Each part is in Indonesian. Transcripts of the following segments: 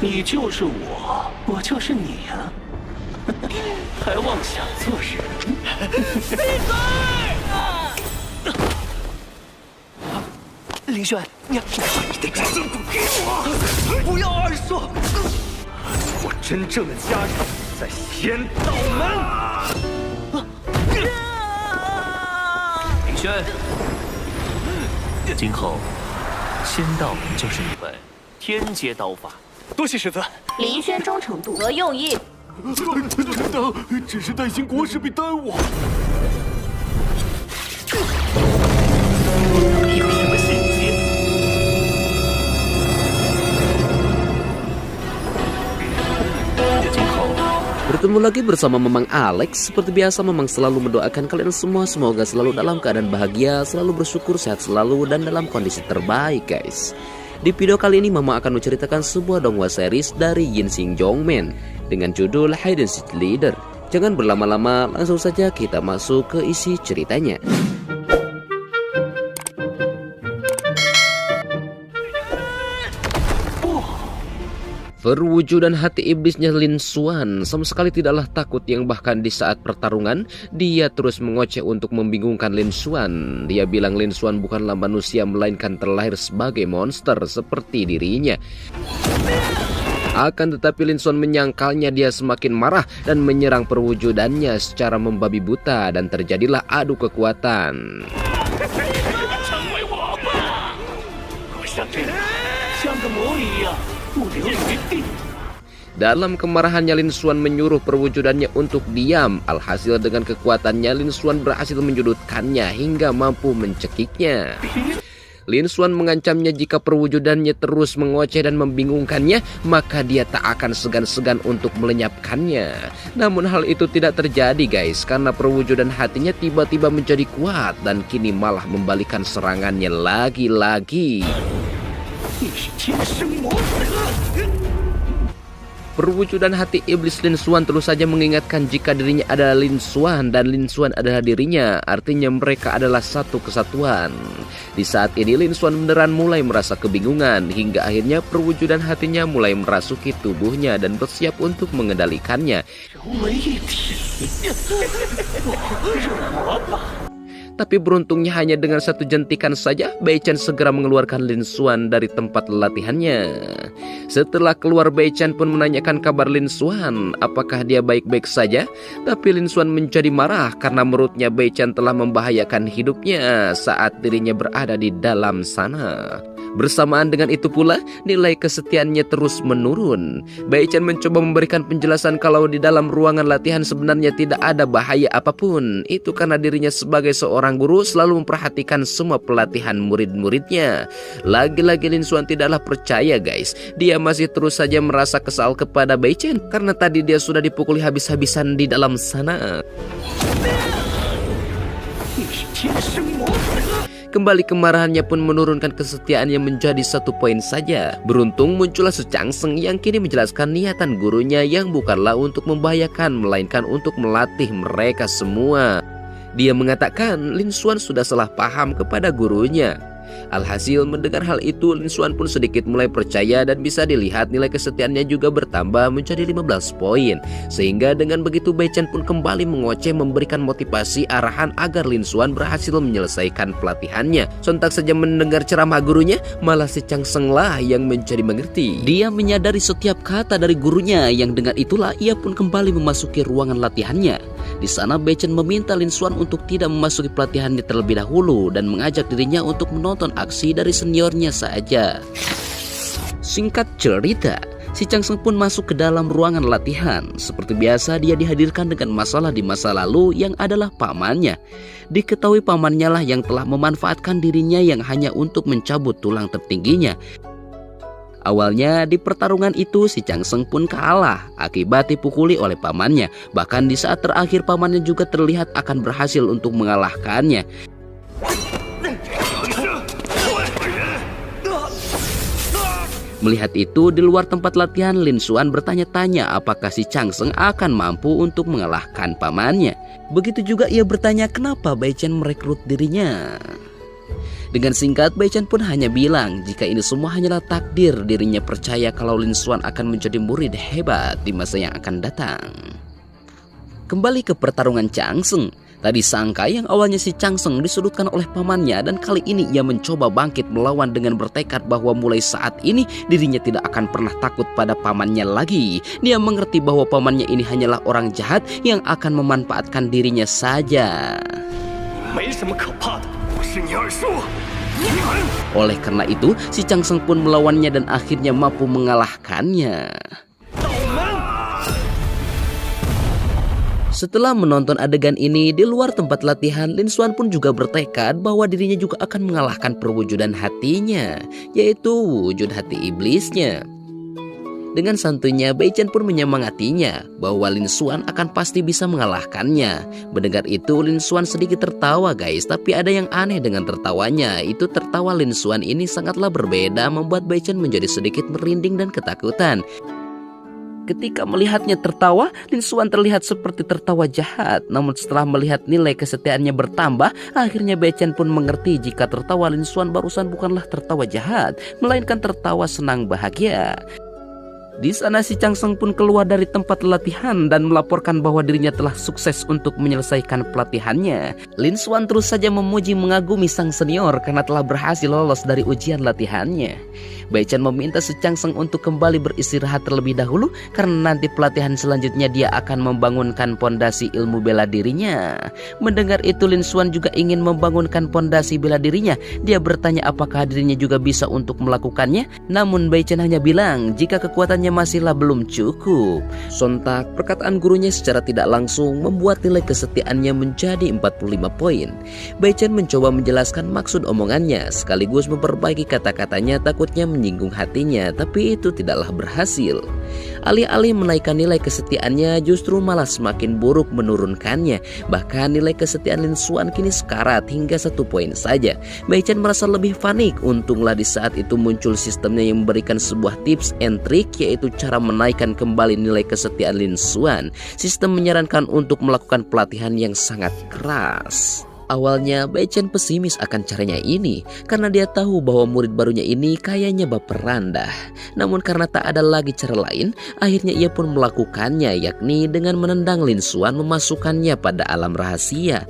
你就是我，我就是你呀、还妄想做人？林轩，你把你的真身骨给我！不要二叔！我真正的家产在仙道门。林轩，今后仙道门就是你们天阶刀法。多谢师尊。林轩忠诚度和用意。等，只是担心国师被耽误。你有什么心结？ Bertemu lagi bersama Mamang Alex. Seperti biasa Mamang selalu mendoakan kalian semua semoga selalu dalam keadaan bahagia, selalu bersyukur, sehat selalu, dan dalam kondisi terbaik guys. Di video kali ini Mamang akan menceritakan sebuah donghua series dari Yinsing Jongmen dengan judul Hide and Seek Leader. Jangan berlama-lama, langsung saja kita masuk ke isi ceritanya. Perwujudan hati iblisnya Lin Xuan sama sekali tidaklah takut, yang bahkan di saat pertarungan dia terus mengoceh untuk membingungkan Lin Xuan. Dia bilang Lin Xuan bukanlah manusia melainkan terlahir sebagai monster seperti dirinya. Akan tetapi Lin Xuan menyangkalnya, dia semakin marah dan menyerang perwujudannya secara membabi buta dan terjadilah adu kekuatan. Dalam kemarahannya Lin Xuan menyuruh perwujudannya untuk diam. Alhasil dengan kekuatannya Lin Xuan berhasil menjudutkannya hingga mampu mencekiknya. Lin Xuan mengancamnya jika perwujudannya terus mengoceh dan membingungkannya, maka dia tak akan segan-segan untuk melenyapkannya. Namun hal itu tidak terjadi guys, karena perwujudan hatinya tiba-tiba menjadi kuat dan kini malah membalikan serangannya lagi-lagi. Perwujudan hati iblis Lin Xuan terus saja mengingatkan jika dirinya adalah Lin Xuan dan Lin Xuan adalah dirinya. Artinya mereka adalah satu kesatuan. Di saat ini Lin Xuan beneran mulai merasa kebingungan, hingga akhirnya perwujudan hatinya mulai merasuki tubuhnya dan bersiap untuk mengendalikannya. Tapi beruntungnya hanya dengan satu jentikan saja, Bai Chen segera mengeluarkan Lin Xuan dari tempat latihannya. Setelah keluar, Bai Chen pun menanyakan kabar Lin Xuan, apakah dia baik-baik saja. Tapi Lin Xuan menjadi marah karena menurutnya Bai Chen telah membahayakan hidupnya saat dirinya berada di dalam sana. Bersamaan dengan itu pula, nilai kesetiaannya terus menurun. Bai Chen mencoba memberikan penjelasan kalau di dalam ruangan latihan sebenarnya tidak ada bahaya apapun. Itu karena dirinya sebagai seorang guru selalu memperhatikan semua pelatihan murid-muridnya. Lagi-lagi Lin Xuan tidaklah percaya guys. Dia masih terus saja merasa kesal kepada Bai Chen karena tadi dia sudah dipukuli habis-habisan di dalam sana. Kembali kemarahannya pun menurunkan kesetiaannya menjadi 1 poin saja. Beruntung muncullah Su Changsheng yang kini menjelaskan niatan gurunya yang bukanlah untuk membahayakan, melainkan untuk melatih mereka semua. Dia mengatakan Lin Xuan sudah salah paham kepada gurunya. Alhasil mendengar hal itu, Lin Xuan pun sedikit mulai percaya dan bisa dilihat nilai kesetiaannya juga bertambah menjadi 15 poin. Sehingga dengan begitu Bai Chen pun kembali mengoceh memberikan motivasi arahan agar Lin Xuan berhasil menyelesaikan pelatihannya. Sontak saja mendengar ceramah gurunya, malah si Changsheng lah yang menjadi mengerti. Dia menyadari setiap kata dari gurunya, yang dengan itulah ia pun kembali memasuki ruangan latihannya. Di sana Bai Chen meminta Lin Xuan untuk tidak memasuki pelatihannya terlebih dahulu dan mengajak dirinya untuk menonton aksi dari seniornya saja. Singkat cerita, si Changsheng pun masuk ke dalam ruangan latihan. Seperti biasa dia dihadirkan dengan masalah di masa lalu yang adalah pamannya. Diketahui pamannya lah yang telah memanfaatkan dirinya yang hanya untuk mencabut tulang tertingginya. Awalnya di pertarungan itu si Changsheng pun kalah akibat dipukuli oleh pamannya. Bahkan di saat terakhir pamannya juga terlihat akan berhasil untuk mengalahkannya. Melihat itu, di luar tempat latihan Lin Xuan bertanya-tanya apakah si Changsheng akan mampu untuk mengalahkan pamannya. Begitu juga ia bertanya kenapa Bai Chen merekrut dirinya. Dengan singkat, Bai Chen pun hanya bilang jika ini semua hanyalah takdir. Dirinya percaya kalau Lin Xuan akan menjadi murid hebat di masa yang akan datang. Kembali ke pertarungan Chang Seng. Tadi sangka yang awalnya si Chang Seng disudutkan oleh pamannya, dan kali ini ia mencoba bangkit melawan dengan bertekad bahwa mulai saat ini dirinya tidak akan pernah takut pada pamannya lagi. Dia mengerti bahwa pamannya ini hanyalah orang jahat yang akan memanfaatkan dirinya saja. Oleh karena itu, si Chang Seng pun melawannya dan akhirnya mampu mengalahkannya. Setelah menonton adegan ini, di luar tempat latihan, Lin Xuan pun juga bertekad bahwa dirinya juga akan mengalahkan perwujudan hatinya, yaitu wujud hati iblisnya. Dengan santuinya, Bai Chen pun menyemangatinya bahwa Lin Xuan akan pasti bisa mengalahkannya. Mendengar itu, Lin Xuan sedikit tertawa guys, tapi ada yang aneh dengan tertawanya. Itu tertawa Lin Xuan ini sangatlah berbeda, membuat Bai Chen menjadi sedikit merinding dan ketakutan. Ketika melihatnya tertawa, Lin Xuan terlihat seperti tertawa jahat. Namun setelah melihat nilai kesetiaannya bertambah, akhirnya Bai Chen pun mengerti jika tertawa Lin Xuan barusan bukanlah tertawa jahat, melainkan tertawa senang bahagia. Di sana si Chang Seng pun keluar dari tempat latihan dan melaporkan bahwa dirinya telah sukses untuk menyelesaikan pelatihannya. Lin Xuan terus saja memuji mengagumi sang senior karena telah berhasil lolos dari ujian latihannya. Bai Chen meminta si Chang Seng untuk kembali beristirahat terlebih dahulu karena nanti pelatihan selanjutnya dia akan membangunkan pondasi ilmu bela dirinya. Mendengar itu, Lin Xuan juga ingin membangunkan pondasi bela dirinya. Dia bertanya apakah dirinya juga bisa untuk melakukannya. Namun Bai Chen hanya bilang jika kekuatannya masihlah belum cukup. Sontak perkataan gurunya secara tidak langsung membuat nilai kesetiaannya menjadi 45 poin. Bai Chen mencoba menjelaskan maksud omongannya sekaligus memperbaiki kata-katanya, takutnya menyinggung hatinya, tapi itu tidaklah berhasil. Alih-alih menaikkan nilai kesetiaannya, justru malah semakin buruk menurunkannya. Bahkan nilai kesetiaan Lin Xuan kini sekarat hingga 1 poin saja. Bai Chen merasa lebih panik. Untunglah di saat itu muncul sistemnya yang memberikan sebuah tips and trick, yaitu cara menaikkan kembali nilai kesetiaan Lin Xuan. Sistem menyarankan untuk melakukan pelatihan yang sangat keras. Awalnya Bai Chen pesimis akan caranya ini karena dia tahu bahwa murid barunya ini kayaknya baperan dah. Namun karena tak ada lagi cara lain, akhirnya ia pun melakukannya, yakni dengan menendang Lin Xuan memasukkannya pada alam rahasia.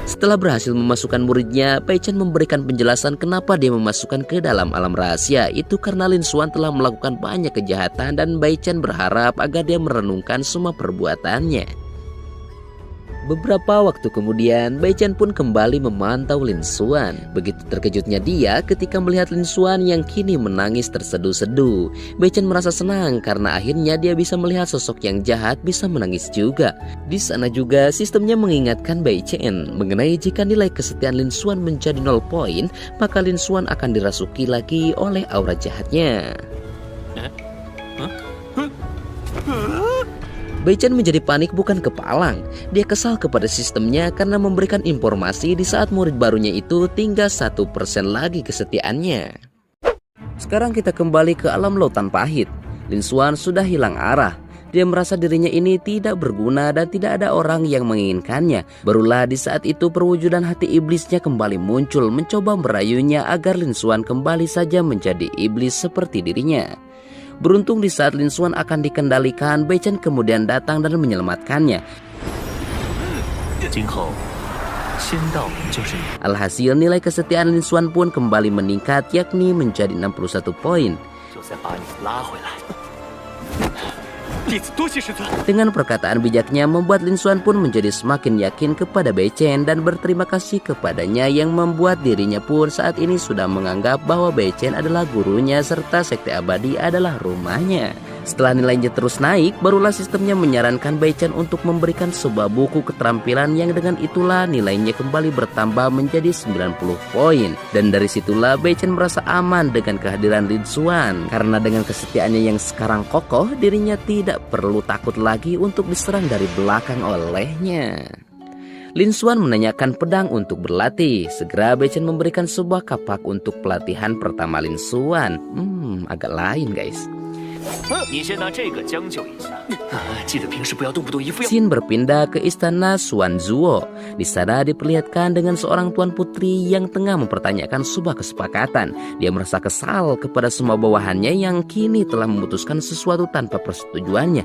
Setelah berhasil memasukkan muridnya, Bai Chen memberikan penjelasan kenapa dia memasukkan ke dalam alam rahasia. Itu karena Lin Xuan telah melakukan banyak kejahatan dan Bai Chen berharap agar dia merenungkan semua perbuatannya. Beberapa waktu kemudian, Bai Chen pun kembali memantau Lin Xuan. Begitu terkejutnya dia ketika melihat Lin Xuan yang kini menangis terseduh-seduh. Bai Chen merasa senang karena akhirnya dia bisa melihat sosok yang jahat bisa menangis juga. Di sana juga sistemnya mengingatkan Bai Chen mengenai jika nilai kesetiaan Lin Xuan menjadi 0 poin, maka Lin Xuan akan dirasuki lagi oleh aura jahatnya. Bai Chen menjadi panik bukan kepalang. Dia kesal kepada sistemnya karena memberikan informasi di saat murid barunya itu tinggal 1% lagi kesetiaannya. Sekarang kita kembali ke alam lautan pahit. Lin Xuan sudah hilang arah. Dia merasa dirinya ini tidak berguna dan tidak ada orang yang menginginkannya. Barulah di saat itu perwujudan hati iblisnya kembali muncul, mencoba merayunya agar Lin Xuan kembali saja menjadi iblis seperti dirinya. Beruntung di saat Lin Xuan akan dikendalikan, Bai Chen kemudian datang dan menyelamatkannya. Alhasil nilai kesetiaan Lin Xuan pun kembali meningkat, yakni menjadi 61 poin. Dengan perkataan bijaknya membuat Lin Xuan pun menjadi semakin yakin kepada Bai Chen dan berterima kasih kepadanya, yang membuat dirinya pun saat ini sudah menganggap bahwa Bai Chen adalah gurunya serta sekte abadi adalah rumahnya. Setelah nilainya terus naik, barulah sistemnya menyarankan Bai Chen untuk memberikan sebuah buku keterampilan yang dengan itulah nilainya kembali bertambah menjadi 90 poin. Dan dari situlah Bai Chen merasa aman dengan kehadiran Lin Xuan. Karena dengan kesetiaannya yang sekarang kokoh, dirinya tidak perlu takut lagi untuk diserang dari belakang olehnya. Lin Xuan menanyakan pedang untuk berlatih. Segera Bai Chen memberikan sebuah kapak untuk pelatihan pertama Lin Xuan. Agak lain guys. 你先拿这个将就一下。记得平时不要动不动一副要。 Scene berpindah ke istana Xuanzuo. Di sana diperlihatkan dengan seorang tuan putri yang tengah mempertanyakan sebuah kesepakatan. Dia merasa kesal kepada semua bawahannya yang kini telah memutuskan sesuatu tanpa persetujuannya.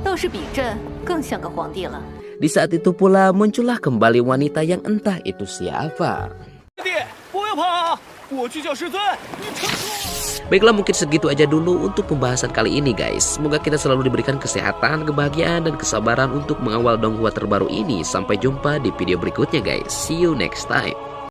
倒是比朕更像个皇帝了。 Di saat itu pula muncullah kembali wanita yang entah itu siapa. 弟，不要怕，我去叫师尊，你撑住。 Baiklah, mungkin segitu aja dulu untuk pembahasan kali ini guys. Semoga kita selalu diberikan kesehatan, kebahagiaan, dan kesabaran untuk mengawal donghua terbaru ini. Sampai jumpa di video berikutnya guys. See you next time.